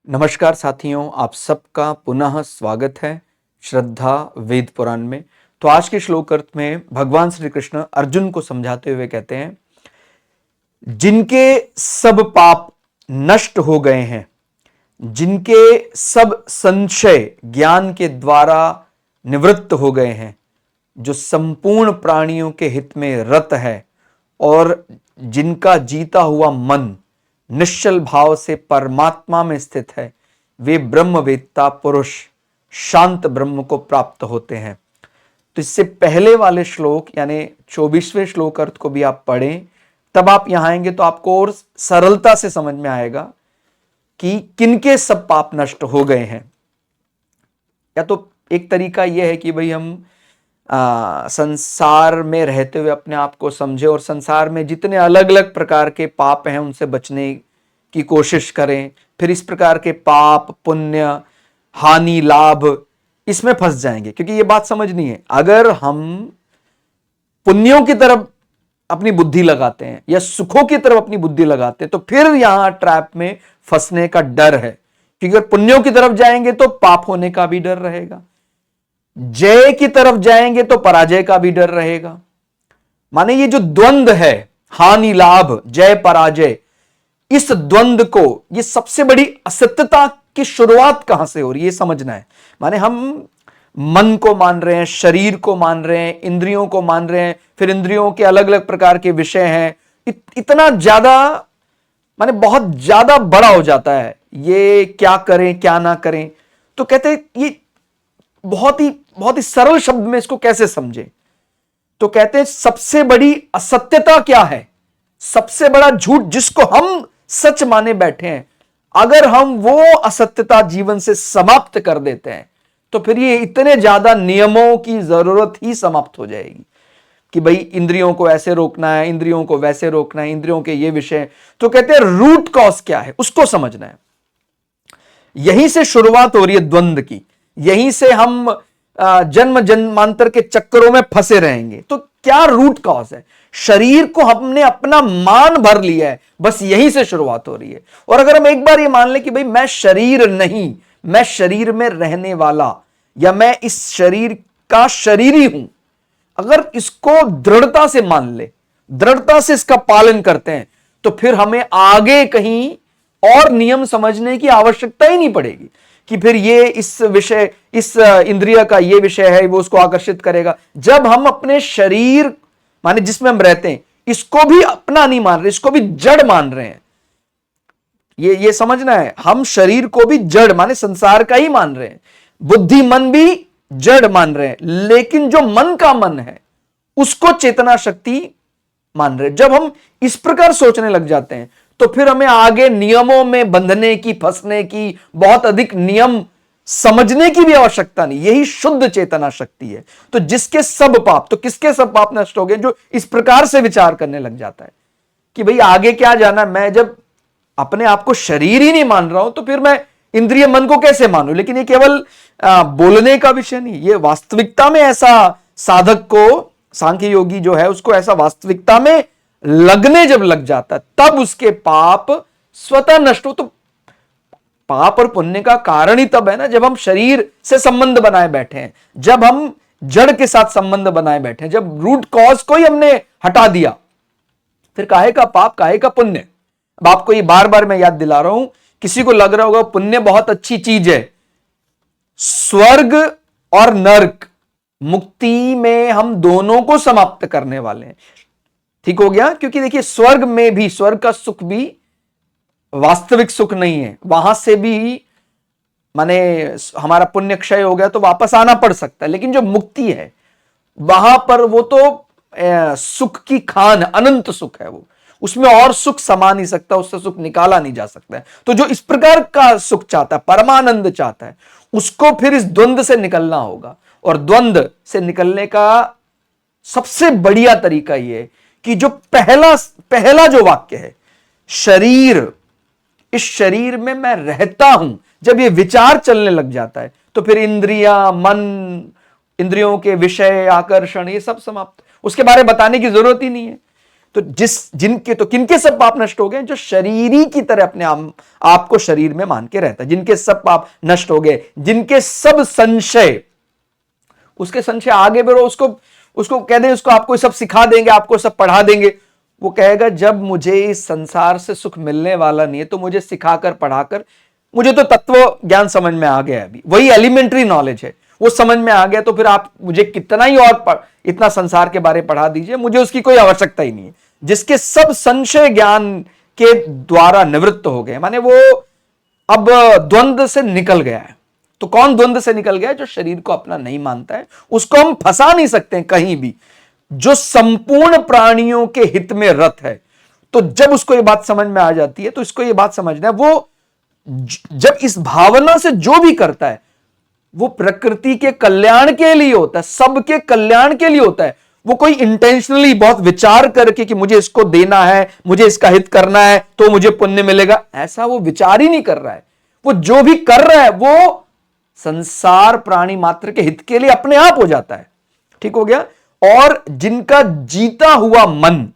नमस्कार साथियों, आप सबका पुनः स्वागत है श्रद्धा वेद पुराण में। तो आज के श्लोक अर्थ में भगवान श्री कृष्ण अर्जुन को समझाते हुए कहते हैं, जिनके सब पाप नष्ट हो गए हैं, जिनके सब संशय ज्ञान के द्वारा निवृत्त हो गए हैं, जो संपूर्ण प्राणियों के हित में रत है और जिनका जीता हुआ मन निश्चल भाव से परमात्मा में स्थित है, वे ब्रह्मवेत्ता पुरुष शांत ब्रह्म को प्राप्त होते हैं। तो इससे पहले वाले श्लोक यानी 24वें श्लोक अर्थ को भी आप पढ़ें, तब आप यहां आएंगे तो आपको और सरलता से समझ में आएगा कि किनके सब पाप नष्ट हो गए हैं। या तो एक तरीका यह है कि भाई हम संसार में रहते हुए अपने आप को समझे और संसार में जितने अलग अलग प्रकार के पाप हैं उनसे बचने की कोशिश करें। फिर इस प्रकार के पाप, पुण्य, हानि, लाभ इसमें फंस जाएंगे, क्योंकि ये बात समझनी है। अगर हम पुण्यों की तरफ अपनी बुद्धि लगाते हैं या सुखों की तरफ अपनी बुद्धि लगाते हैं तो फिर यहां ट्रैप में फंसने का डर है, क्योंकि अगर पुण्यों की तरफ जाएंगे तो पाप होने का भी डर रहेगा, जय की तरफ जाएंगे तो पराजय का भी डर रहेगा। माने ये जो द्वंद्व है, हानि लाभ, जय पराजय, इस द्वंद्व को, ये सबसे बड़ी असत्यता की शुरुआत कहां से हो रही है ये समझना है। माने हम मन को मान रहे हैं, शरीर को मान रहे हैं, इंद्रियों को मान रहे हैं, फिर इंद्रियों के अलग अलग प्रकार के विषय हैं। इतना ज्यादा माने बहुत ज्यादा बड़ा हो जाता है, ये क्या करें क्या ना करें। तो कहते हैं ये बहुत ही सरल शब्द में इसको कैसे समझे। तो कहते हैं सबसे बड़ी असत्यता क्या है, सबसे बड़ा झूठ जिसको हम सच माने बैठे हैं, अगर हम वो असत्यता जीवन से समाप्त कर देते हैं तो फिर ये इतने ज्यादा नियमों की जरूरत ही समाप्त हो जाएगी कि भाई इंद्रियों को ऐसे रोकना है, इंद्रियों को वैसे रोकना है, इंद्रियों के ये विषय। तो कहते हैं रूट कॉज क्या है उसको समझना है। यहीं से शुरुआत हो रही है द्वंद्व की, यहीं से हम जन्म जन्मांतर के चक्करों में फंसे रहेंगे। तो क्या रूट कॉज है? शरीर को हमने अपना मान भर लिया है, बस यहीं से शुरुआत हो रही है। और अगर हम एक बार ये मान लें कि भाई मैं शरीर नहीं, मैं शरीर में रहने वाला, या मैं इस शरीर का शरीरी हूं, अगर इसको दृढ़ता से मान ले, दृढ़ता से इसका पालन करते हैं, तो फिर हमें आगे कहीं और नियम समझने की आवश्यकता ही नहीं पड़ेगी कि फिर ये इस विषय, इस इंद्रिय का ये विषय है, वो उसको आकर्षित करेगा। जब हम अपने शरीर माने जिसमें हम रहते हैं इसको भी अपना नहीं मान रहे, इसको भी जड़ मान रहे हैं, ये समझना है। हम शरीर को भी जड़ माने संसार का ही मान रहे हैं, बुद्धि मन भी जड़ मान रहे हैं, लेकिन जो मन का मन है उसको चेतना शक्ति मान रहे हैं। जब हम इस प्रकार सोचने लग जाते हैं तो फिर हमें आगे नियमों में बंधने की, फंसने की, बहुत अधिक नियम समझने की भी आवश्यकता नहीं। यही शुद्ध चेतना शक्ति है। तो जिसके सब पाप, तो किसके सब पाप नष्ट हो गए? जो इस प्रकार से विचार करने लग जाता है कि भाई आगे क्या जाना, मैं जब अपने आप को शरीर ही नहीं मान रहा हूं तो फिर मैं इंद्रिय मन को कैसे मानूं। लेकिन ये केवल बोलने का विषय नहीं, ये वास्तविकता में ऐसा साधक को, सांख्य योगी जो है उसको ऐसा वास्तविकता में लगने जब लग जाता है तब उसके पाप स्वतः नष्ट हो। तो पाप और पुण्य का कारण ही तब है ना जब हम शरीर से संबंध बनाए बैठे हैं, जब हम जड़ के साथ संबंध बनाए बैठे हैं, जब रूट कॉज को ही हमने हटा दिया, फिर काहे का पाप, काहे का पुण्य। अब आपको ये बार बार मैं याद दिला रहा हूं, किसी को लग रहा होगा पुण्य बहुत अच्छी चीज है, स्वर्ग और नरक, मुक्ति में हम दोनों को समाप्त करने वाले हैं। ठीक हो गया? क्योंकि देखिए स्वर्ग में भी, स्वर्ग का सुख भी वास्तविक सुख नहीं है, वहां से भी माने हमारा पुण्य क्षय हो गया तो वापस आना पड़ सकता है, लेकिन जो मुक्ति है वहां पर वो तो सुख की खान, अनंत सुख है, वो उसमें और सुख समा नहीं सकता, उससे सुख निकाला नहीं जा सकता है। तो जो इस प्रकार का सुख चाहता है, परमानंद चाहता है, उसको फिर इस द्वंद्व से निकलना होगा। और द्वंद्व से निकलने का सबसे बढ़िया तरीका यह है कि जो पहला जो वाक्य है, शरीर, इस शरीर में मैं रहता हूं, जब ये विचार चलने लग जाता है तो फिर इंद्रियां, मन, इंद्रियों के विषय, आकर्षण, ये सब समाप्त, उसके बारे में बताने की जरूरत ही नहीं है। तो जिनके तो किनके सब पाप नष्ट हो गए? जो शरीरी की तरह अपने आपको शरीर में मान के रहता है, जिनके सब पाप नष्ट हो गए, जिनके सब संशय, उसके संशय आगे बढ़ो, उसको कह दें, उसको आपको सब सिखा देंगे, आपको सब पढ़ा देंगे, वो कहेगा जब मुझे इस संसार से सुख मिलने वाला नहीं है तो मुझे सिखाकर पढ़ाकर, मुझे तो तत्व ज्ञान समझ में आ गया, अभी वही एलिमेंट्री नॉलेज है, वो समझ में आ गया, तो फिर आप मुझे कितना ही और इतना संसार के बारे में पढ़ा दीजिए, मुझे उसकी कोई आवश्यकता ही नहीं है। जिसके सब संशय ज्ञान के द्वारा निवृत्त हो गए, माने वो अब द्वंद्व से निकल गया है। तो कौन द्वंद्व से निकल गया? जो शरीर को अपना नहीं मानता है, उसको हम फंसा नहीं सकते कहीं भी, जो संपूर्ण प्राणियों के हित में रत है। तो जब उसको ये बात समझ में आ जाती है, तो इसको ये बात समझना है, वो जब इस भावना से जो भी करता है वो प्रकृति के कल्याण के लिए होता है, सबके कल्याण के लिए होता है। वो कोई इंटेंशनली बहुत विचार करके कि मुझे इसको देना है, मुझे इसका हित करना है तो मुझे पुण्य मिलेगा, ऐसा वो विचार ही नहीं कर रहा है। वो जो भी कर रहा है वो संसार प्राणी मात्र के हित के लिए अपने आप हो जाता है। ठीक हो गया। और जिनका जीता हुआ मन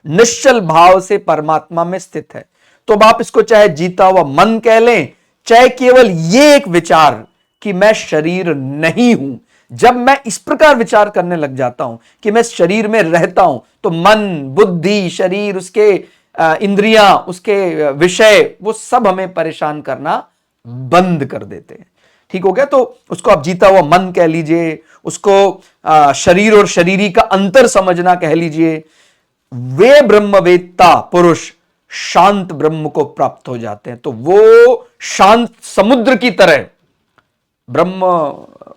निश्चल भाव से परमात्मा में स्थित है, तो अब आप इसको चाहे जीता हुआ मन कह लें, चाहे केवल ये एक विचार कि मैं शरीर नहीं हूं, जब मैं इस प्रकार विचार करने लग जाता हूं कि मैं शरीर में रहता हूं, तो मन, बुद्धि, शरीर, उसके इंद्रियां, उसके विषय, वो सब हमें परेशान करना बंद कर देते हैं। ठीक हो गया। तो उसको आप जीता हुआ मन कह लीजिए, उसको शरीर और शरीरी का अंतर समझना कह लीजिए। वे ब्रह्मवेत्ता पुरुष शांत ब्रह्म को प्राप्त हो जाते हैं। तो वो शांत समुद्र की तरह, ब्रह्म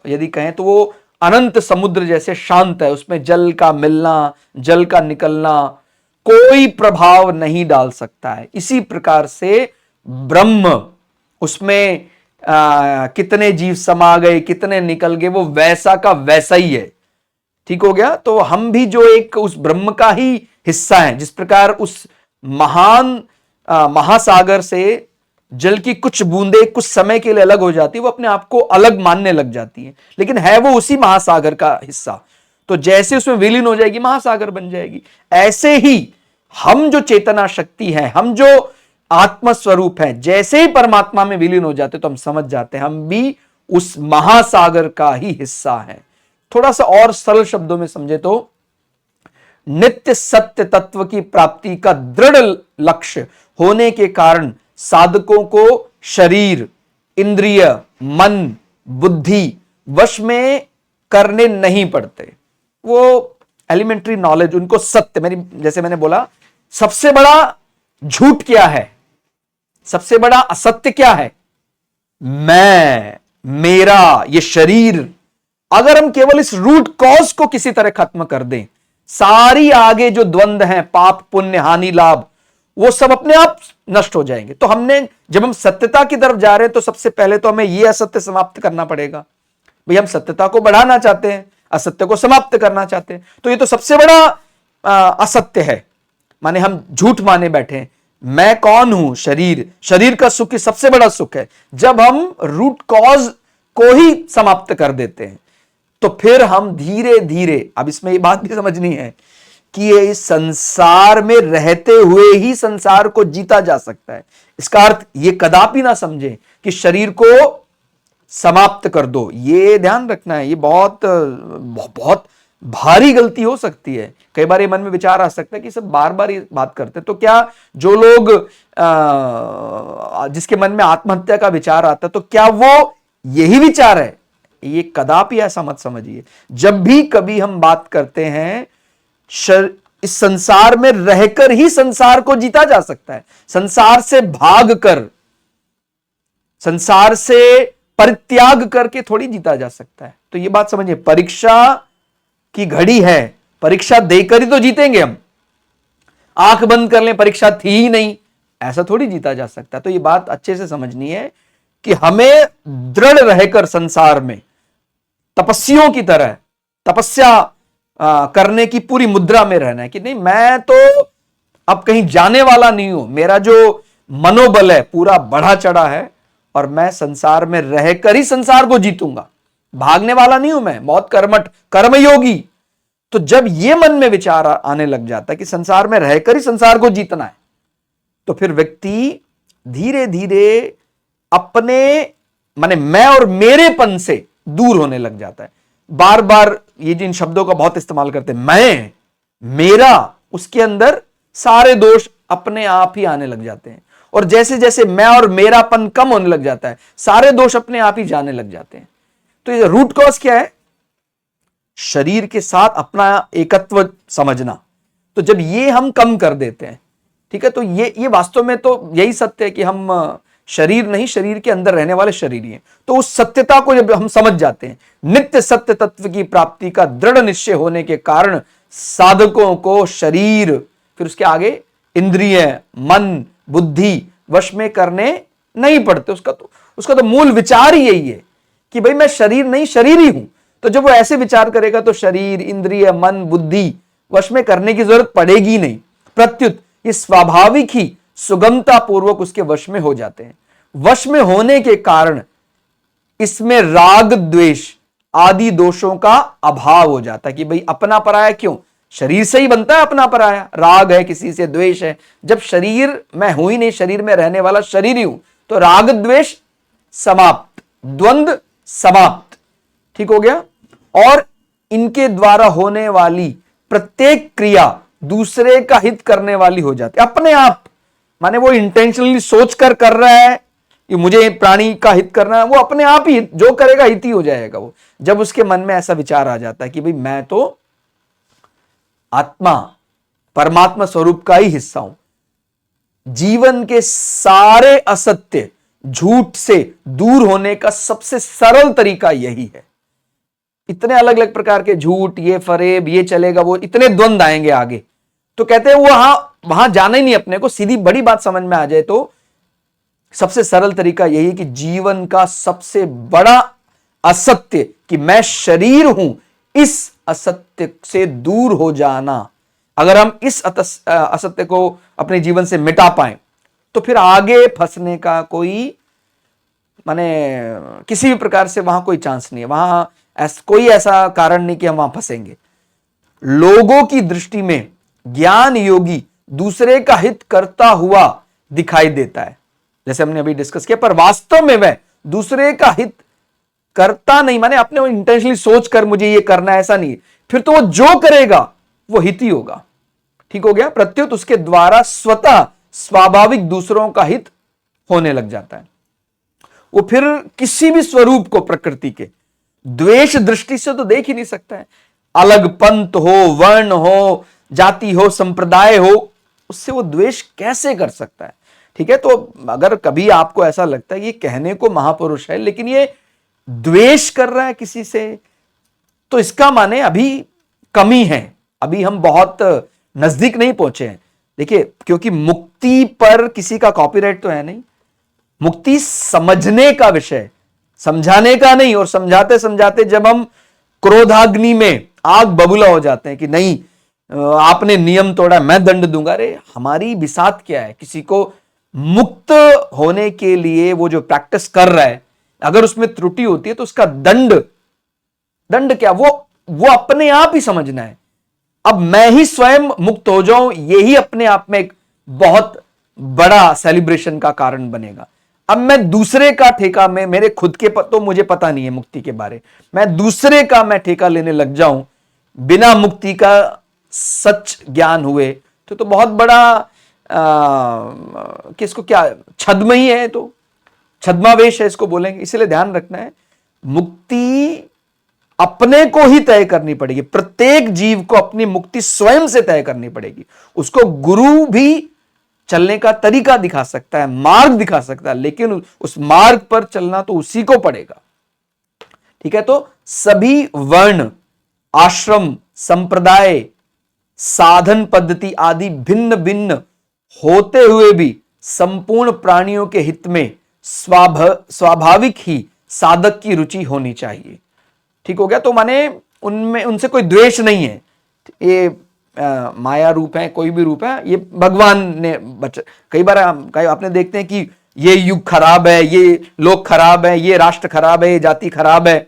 यदि कहें तो वो अनंत समुद्र जैसे शांत है, उसमें जल का मिलना, जल का निकलना कोई प्रभाव नहीं डाल सकता है। इसी प्रकार से ब्रह्म, उसमें कितने जीव समा गए, कितने निकल गए, वो वैसा का वैसा ही है। ठीक हो गया। तो हम भी जो एक उस ब्रह्म का ही हिस्सा है, जिस प्रकार उस महान महासागर से जल की कुछ बूंदे कुछ समय के लिए अलग हो जाती है, वो अपने आप को अलग मानने लग जाती है, लेकिन है वो उसी महासागर का हिस्सा। तो जैसे उसमें विलीन हो जाएगी, महासागर बन जाएगी। ऐसे ही हम जो चेतना शक्ति है, हम जो आत्मस्वरूप है, जैसे ही परमात्मा में विलीन हो जाते तो हम समझ जाते हैं हम भी उस महासागर का ही हिस्सा है। थोड़ा सा और सरल शब्दों में समझे तो नित्य सत्य तत्व की प्राप्ति का दृढ़ लक्ष्य होने के कारण साधकों को शरीर, इंद्रिय, मन, बुद्धि वश में करने नहीं पड़ते। वो एलिमेंट्री नॉलेज उनको सत्य, जैसे मैंने बोला, सबसे बड़ा झूठ क्या है, सबसे बड़ा असत्य क्या है? मैं, मेरा, ये शरीर। अगर हम केवल इस रूट कॉज को किसी तरह खत्म कर दें, सारी आगे जो द्वंद्व हैं, पाप, पुण्य, हानि, लाभ, वो सब अपने आप नष्ट हो जाएंगे। तो जब हम सत्यता की तरफ जा रहे हैं तो सबसे पहले तो हमें यह असत्य समाप्त करना पड़ेगा। भाई हम सत्यता को बढ़ाना चाहते हैं, असत्य को समाप्त करना चाहते हैं, तो ये तो सबसे बड़ा असत्य है, माने हम झूठ माने बैठे हैं। मैं कौन हूं? शरीर। शरीर का सुख ही सबसे बड़ा सुख है। जब हम रूट कॉज को ही समाप्त कर देते हैं तो फिर हम धीरे धीरे, अब इसमें ये बात भी समझनी है कि ये संसार में रहते हुए ही संसार को जीता जा सकता है। इसका अर्थ ये कदापि ना समझे कि शरीर को समाप्त कर दो, ये ध्यान रखना है। ये बहुत बहुत भारी गलती हो सकती है। कई बार ये मन में विचार आ सकता है कि सब बार बार ये बात करते हैं, तो क्या जो लोग जिसके मन में आत्महत्या का विचार आता है, तो क्या वो यही विचार है? ये कदापि ऐसा मत समझिए। जब भी कभी हम बात करते हैं, इस संसार में रहकर ही संसार को जीता जा सकता है। संसार से भाग कर, संसार से परित्याग करके थोड़ी जीता जा सकता है। तो ये बात समझिए, परीक्षा की घड़ी है, परीक्षा देकर ही तो जीतेंगे हम। आंख बंद कर लें, परीक्षा थी ही नहीं, ऐसा थोड़ी जीता जा सकता। तो ये बात अच्छे से समझनी है कि हमें दृढ़ रहकर संसार में तपस्वियों की तरह तपस्या करने की पूरी मुद्रा में रहना है कि नहीं, मैं तो अब कहीं जाने वाला नहीं हूं, मेरा जो मनोबल है पूरा बढ़ा चढ़ा है और मैं संसार में रहकर ही संसार को जीतूंगा, भागने वाला नहीं हूं मैं, बहुत कर्मठ कर्मयोगी। तो जब ये मन में विचार आने लग जाता है कि संसार में रहकर ही संसार को जीतना है, तो फिर व्यक्ति धीरे धीरे अपने माने मैं और मेरेपन से दूर होने लग जाता है। बार बार ये जिन शब्दों का बहुत इस्तेमाल करते हैं, मैं, मेरा, उसके अंदर सारे दोष अपने आप ही आने लग जाते हैं। और जैसे जैसे मैं और मेरापन कम होने लग जाता है, सारे दोष अपने आप ही जाने लग जाते हैं। तो ये रूट कॉज क्या है? शरीर के साथ अपना एकत्व समझना। तो जब ये हम कम कर देते हैं, ठीक है, तो ये वास्तव में तो यही सत्य है कि हम शरीर नहीं, शरीर के अंदर रहने वाले शरीर ही हैं। तो उस सत्यता को जब हम समझ जाते हैं, नित्य सत्य तत्व की प्राप्ति का दृढ़ निश्चय होने के कारण साधकों को शरीर, फिर उसके आगे इंद्रिय, मन, बुद्धि वश में करने नहीं पड़ते। उसका तो मूल विचार ही यही है कि भाई मैं शरीर नहीं, शरीर ही हूं। तो जब वो ऐसे विचार करेगा तो शरीर, इंद्रिय, मन, बुद्धि वश में करने की जरूरत पड़ेगी नहीं। प्रत्युत ये स्वाभाविक ही सुगमता पूर्वक उसके वश में हो जाते हैं। वश में होने के कारण इसमें राग, द्वेष आदि दोषों का अभाव हो जाता है कि भाई अपना पराया क्यों? शरीर से ही बनता है अपना पराया। राग है, किसी से द्वेष है। जब शरीर मैं हूं ही नहीं, शरीर में रहने वाला शरीर ही हूं, तो राग द्वेष समाप्त, द्वंद्व समाप्त। ठीक हो गया। और इनके द्वारा होने वाली प्रत्येक क्रिया दूसरे का हित करने वाली हो जाती है अपने आप। माने वो इंटेंशनली सोच कर रहा है कि मुझे प्राणी का हित करना है, वो अपने आप ही जो करेगा हित ही हो जाएगा। वो जब उसके मन में ऐसा विचार आ जाता है कि भाई मैं तो आत्मा, परमात्मा स्वरूप का ही हिस्सा हूं, जीवन के सारे असत्य, झूठ से दूर होने का सबसे सरल तरीका यही है। इतने अलग अलग प्रकार के झूठ, ये फरेब, ये चलेगा, वो इतने द्वंद आएंगे आगे, तो कहते हैं वहां जाना ही नहीं अपने को। सीधी बड़ी बात समझ में आ जाए तो सबसे सरल तरीका यही है कि जीवन का सबसे बड़ा असत्य कि मैं शरीर हूं, इस असत्य से दूर हो जाना। अगर हम इस असत्य को अपने जीवन से मिटा पाए तो फिर आगे फंसने का कोई माने किसी भी प्रकार से वहां कोई चांस नहीं है। वहां कोई ऐसा कारण नहीं कि हम वहां फंसेंगे। लोगों की दृष्टि में ज्ञान योगी दूसरे का हित करता हुआ दिखाई देता है, जैसे हमने अभी डिस्कस किया, पर वास्तव में वह दूसरे का हित करता नहीं। माने अपने इंटेंशनली सोच कर मुझे ये करना है, ऐसा नहीं। फिर तो वो जो करेगा वो हित ही होगा। ठीक हो गया। प्रत्युत उसके द्वारा स्वतः स्वाभाविक दूसरों का हित होने लग जाता है। वो फिर किसी भी स्वरूप को प्रकृति के द्वेष दृष्टि से तो देख ही नहीं सकता है। अलग पंथ हो, वर्ण हो, जाति हो, संप्रदाय हो, उससे वो द्वेष कैसे कर सकता है? ठीक है। तो अगर कभी आपको ऐसा लगता है ये कहने को महापुरुष है लेकिन ये द्वेष कर रहा है किसी से, तो इसका माने अभी कमी है, अभी हम बहुत नजदीक नहीं पहुंचे हैं। देखिए, क्योंकि मुक्ति पर किसी का कॉपीराइट तो है नहीं। मुक्ति समझने का विषय, समझाने का नहीं। और समझाते समझाते जब हम क्रोधाग्नि में आग बबूला हो जाते हैं कि नहीं आपने नियम तोड़ा, मैं दंड दूंगा। अरे हमारी बिसात क्या है? किसी को मुक्त होने के लिए वो जो प्रैक्टिस कर रहा है, अगर उसमें त्रुटि होती है तो उसका दंड क्या, वो अपने आप ही समझना है। अब मैं ही स्वयं मुक्त हो जाऊं, यही अपने आप में एक बहुत बड़ा सेलिब्रेशन का कारण बनेगा। अब मैं दूसरे का ठेका में, मेरे खुद के तो मुझे पता नहीं है मुक्ति के बारे, मैं दूसरे का मैं ठेका लेने लग जाऊं बिना मुक्ति का सच ज्ञान हुए तो बहुत बड़ा किसको क्या छद्म है, तो छद्मावेश है इसको बोलेंगे। इसलिए ध्यान रखना है, मुक्ति अपने को ही तय करनी पड़ेगी। प्रत्येक जीव को अपनी मुक्ति स्वयं से तय करनी पड़ेगी। उसको गुरु भी चलने का तरीका दिखा सकता है, मार्ग दिखा सकता है, लेकिन उस मार्ग पर चलना तो उसी को पड़ेगा। ठीक है। तो सभी वर्ण, आश्रम, संप्रदाय, साधन पद्धति आदि भिन्न भिन्न होते हुए भी संपूर्ण प्राणियों के हित में स्वाभाविक ही साधक की रुचि होनी चाहिए। ठीक हो गया। तो माने उनमें उनसे कोई द्वेष नहीं है। ये माया रूप है, कोई भी रूप है, ये भगवान ने कई बार आपने देखते हैं कि ये युग खराब है, ये लोग खराब है, ये राष्ट्र खराब है, ये जाति खराब है।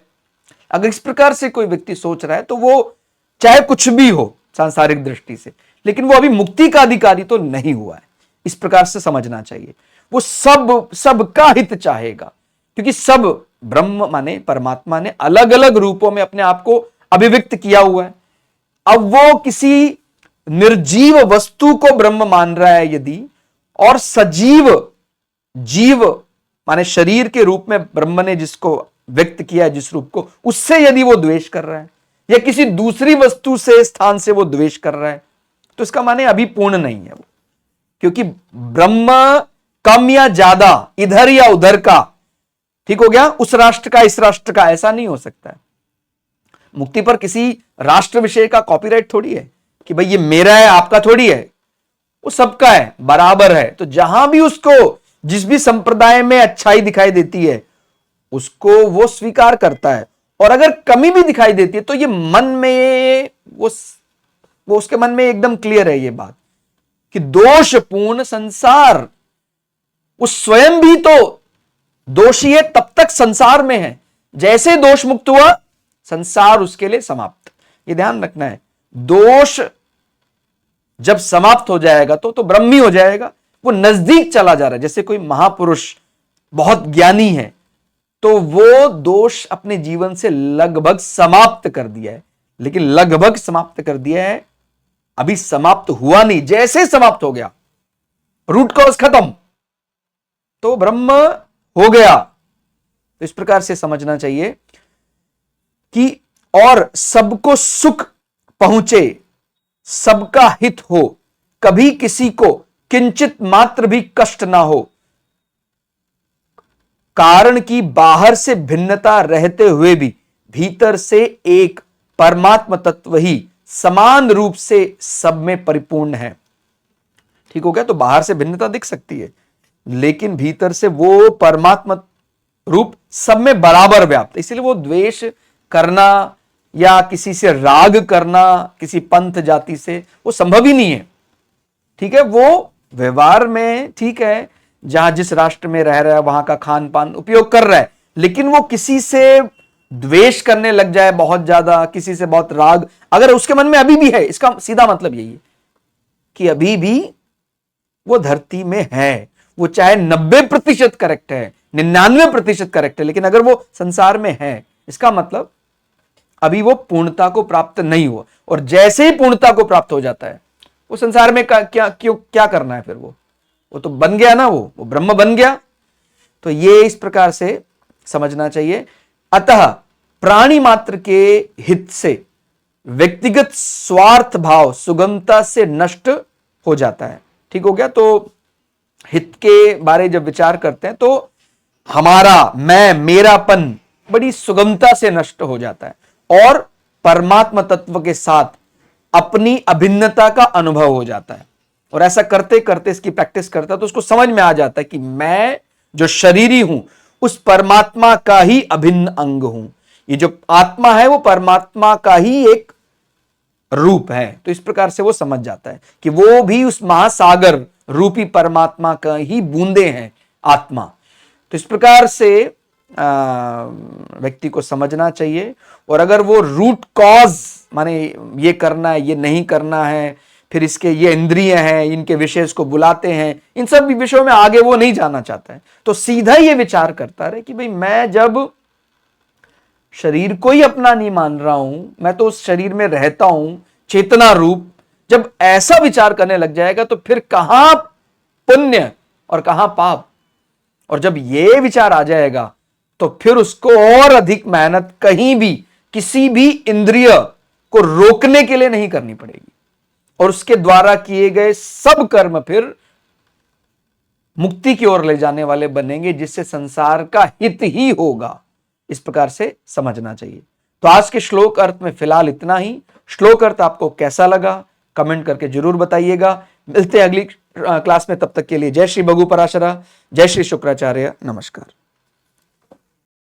अगर इस प्रकार से कोई व्यक्ति सोच रहा है तो वो चाहे कुछ भी हो सांसारिक दृष्टि से, लेकिन वो अभी मुक्ति का अधिकारी तो नहीं हुआ है। इस प्रकार से समझना चाहिए। वो सबका हित चाहेगा, क्योंकि सब ब्रह्म माने परमात्मा ने अलग अलग रूपों में अपने आप को अभिव्यक्त किया हुआ है। अब वो किसी निर्जीव वस्तु को ब्रह्म मान रहा है यदि, और सजीव जीव माने शरीर के रूप में ब्रह्म ने जिसको व्यक्त किया है, जिस रूप को, उससे यदि वो द्वेष कर रहा है, या किसी दूसरी वस्तु से स्थान से वो द्वेष कर रहा है, तो इसका माने अभी पूर्ण नहीं है वो। क्योंकि ब्रह्म कम या ज्यादा, इधर या उधर का, ठीक हो गया, उस राष्ट्र का इस राष्ट्र का, ऐसा नहीं हो सकता है। मुक्ति पर किसी राष्ट्र विषय का कॉपीराइट थोड़ी है कि भाई ये मेरा है आपका थोड़ी है, वो सबका है, बराबर है। तो जहां भी उसको जिस भी संप्रदाय में अच्छाई दिखाई देती है उसको वो स्वीकार करता है, और अगर कमी भी दिखाई देती है तो ये मन में वो उसके मन में एकदम क्लियर है ये बात कि दोषपूर्ण संसार, वो स्वयं भी तो दोषी है, तब तक संसार में है। जैसे दोष मुक्त हुआ संसार उसके लिए समाप्त। ये ध्यान रखना है, दोष जब समाप्त हो जाएगा तो ब्रह्मी हो जाएगा, वो नजदीक चला जा रहा है। जैसे कोई महापुरुष बहुत ज्ञानी है तो वो दोष अपने जीवन से लगभग समाप्त कर दिया है, लेकिन लगभग समाप्त कर दिया है, अभी समाप्त हुआ नहीं। जैसे समाप्त हो गया, रूट कॉज खत्म, तो ब्रह्म हो गया। तो इस प्रकार से समझना चाहिए कि और सबको सुख पहुंचे, सबका हित हो, कभी किसी को किंचित मात्र भी कष्ट ना हो, कारण की बाहर से भिन्नता रहते हुए भी भीतर से एक परमात्मा तत्व ही समान रूप से सब में परिपूर्ण है। ठीक हो गया, तो बाहर से भिन्नता दिख सकती है, लेकिन भीतर से वो परमात्मा रूप सब में बराबर व्याप्त। इसलिए वो द्वेष करना या किसी से राग करना, किसी पंथ जाति से, वो संभव ही नहीं है। ठीक है, वो व्यवहार में ठीक है, जहां जिस राष्ट्र में रह रहा है वहां का खान पान उपयोग कर रहा है, लेकिन वो किसी से द्वेष करने लग जाए बहुत ज्यादा, किसी से बहुत राग अगर उसके मन में अभी भी है, इसका सीधा मतलब यही है कि अभी भी वो धरती में है। वो चाहे 90% करेक्ट है, 99% करेक्ट है, लेकिन अगर वो संसार में है, इसका मतलब अभी वो पूर्णता को प्राप्त नहीं हुआ। और जैसे ही पूर्णता को प्राप्त हो जाता है, वो संसार में क्या करना है फिर? वो तो बन गया ना, वो ब्रह्म बन गया। तो ये इस प्रकार से समझना चाहिए। अतः प्राणी मात्र के हित से व्यक्तिगत स्वार्थ भाव सुगमता से नष्ट हो जाता है। ठीक हो गया, तो हित के बारे जब विचार करते हैं तो हमारा, मैं, मेरापन बड़ी सुगमता से नष्ट हो जाता है, और परमात्मा तत्व के साथ अपनी अभिन्नता का अनुभव हो जाता है। और ऐसा करते करते, इसकी प्रैक्टिस करता है तो उसको समझ में आ जाता है कि मैं जो शरीरी हूं उस परमात्मा का ही अभिन्न अंग हूं। ये जो आत्मा है वो परमात्मा का ही एक रूप है। तो इस प्रकार से वो समझ जाता है कि वो भी उस महासागर रूपी परमात्मा का ही बूंदे हैं, आत्मा। तो इस प्रकार से व्यक्ति को समझना चाहिए। और अगर वो रूट कॉज माने ये करना है, ये नहीं करना है, फिर इसके ये इंद्रिय हैं, इनके विषय को बुलाते हैं, इन सब विषयों में आगे वो नहीं जाना चाहता है, तो सीधा ये विचार करता रहे कि भाई मैं जब शरीर को ही अपना नहीं मान रहा हूं, मैं तो उस शरीर में रहता हूं चेतना रूप, जब ऐसा विचार करने लग जाएगा तो फिर कहां पुण्य और कहां पाप। और जब ये विचार आ जाएगा तो फिर उसको और अधिक मेहनत कहीं भी किसी भी इंद्रिय को रोकने के लिए नहीं करनी पड़ेगी, और उसके द्वारा किए गए सब कर्म फिर मुक्ति की ओर ले जाने वाले बनेंगे, जिससे संसार का हित ही होगा। इस प्रकार से समझना चाहिए। तो आज के श्लोक अर्थ में फिलहाल इतना ही। श्लोक अर्थ आपको कैसा लगा कमेंट करके जरूर बताइएगा। मिलते हैं अगली क्लास में, तब तक के लिए जय श्री भगु पराशरा, जय श्री शुक्राचार्य, नमस्कार।